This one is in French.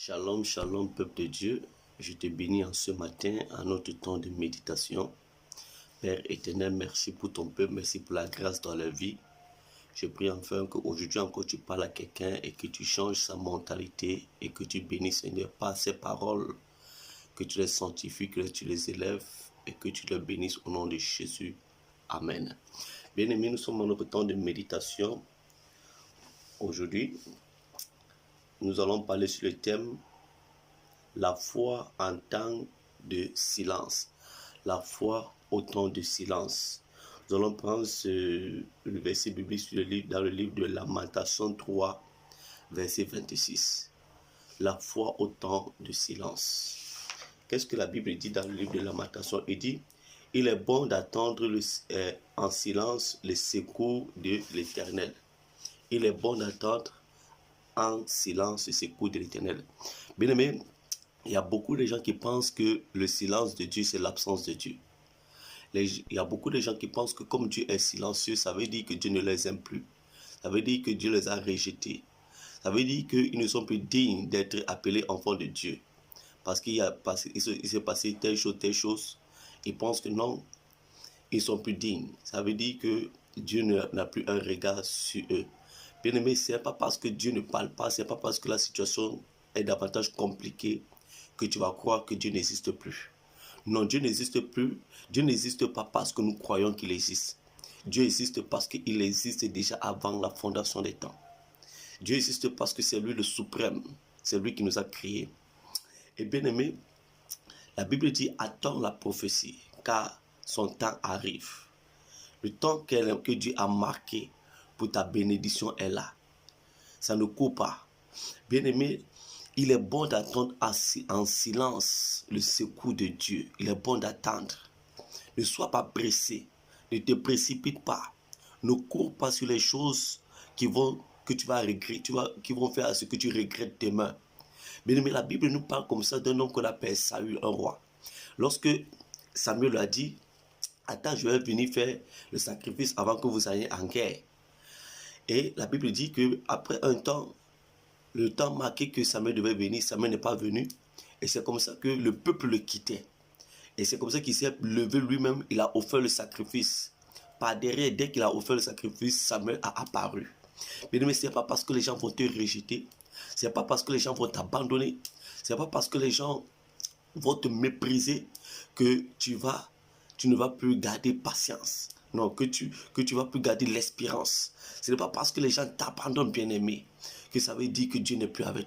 Shalom, shalom, peuple de Dieu. Je te bénis en ce matin, à notre temps de méditation. Père éternel, merci pour ton peuple, merci pour la grâce dans la vie. Je prie enfin qu'aujourd'hui encore tu parles à quelqu'un et que tu changes sa mentalité et que tu bénis, Seigneur, par ces paroles, que tu les sanctifies, que tu les élèves et que tu les bénisses au nom de Jésus. Amen. Bien-aimés, nous sommes dans notre temps de méditation. Aujourd'hui, nous allons parler sur le thème la foi en temps de silence. La foi au temps de silence. Nous allons prendre le verset biblique dans le livre de Lamentation 3, verset 26. La foi au temps de silence. Qu'est-ce que la Bible dit dans le livre de Lamentation? Il dit, il est bon d'attendre en silence le secours de l'Éternel. Il est bon d'attendre en silence le secours de l'Éternel. Bien-aimés, il y a beaucoup de gens qui pensent que le silence de Dieu, c'est l'absence de Dieu. Il y a beaucoup de gens qui pensent que comme Dieu est silencieux, ça veut dire que Dieu ne les aime plus. Ça veut dire que Dieu les a rejetés. Ça veut dire qu'ils ne sont plus dignes d'être appelés enfants de Dieu. Parce qu'il s'est passé telle chose. Ils pensent que non, ils sont plus dignes. Ça veut dire que Dieu n'a plus un regard sur eux. Bien aimé, ce n'est pas parce que Dieu ne parle pas, ce n'est pas parce que la situation est davantage compliquée que tu vas croire que Dieu n'existe plus. Non, Dieu n'existe plus. Dieu n'existe pas parce que nous croyons qu'il existe. Dieu existe parce qu'il existe déjà avant la fondation des temps. Dieu existe parce que c'est lui le suprême. C'est lui qui nous a créés. Et bien aimé, la Bible dit attends la prophétie car son temps arrive. Le temps que Dieu a marqué pour ta bénédiction est là. Ça ne court pas. Bien aimé, il est bon d'attendre en silence le secours de Dieu. Il est bon d'attendre. Ne sois pas pressé. Ne te précipite pas. Ne cours pas sur les choses que tu vas regretter, qui vont faire ce que tu regrettes demain. Mais la Bible nous parle comme ça d'un homme qu'on appelle Saül, un roi. Lorsque Samuel lui a dit, attends, je vais venir faire le sacrifice avant que vous alliez en guerre. Et la Bible dit qu'après un temps, le temps marqué que Samuel devait venir, Samuel n'est pas venu. Et c'est comme ça que le peuple le quittait. Et c'est comme ça qu'il s'est levé lui-même, il a offert le sacrifice. Par derrière, dès qu'il a offert le sacrifice, Samuel a apparu. Mais ce n'est pas parce que les gens vont te rejeter, ce n'est pas parce que les gens vont t'abandonner, ce n'est pas parce que les gens vont te mépriser que tu ne vas plus garder patience. Non, que tu vas plus garder l'espérance. Ce n'est pas parce que les gens t'abandonnent, bien-aimé, que ça veut dire que Dieu n'est plus avec toi.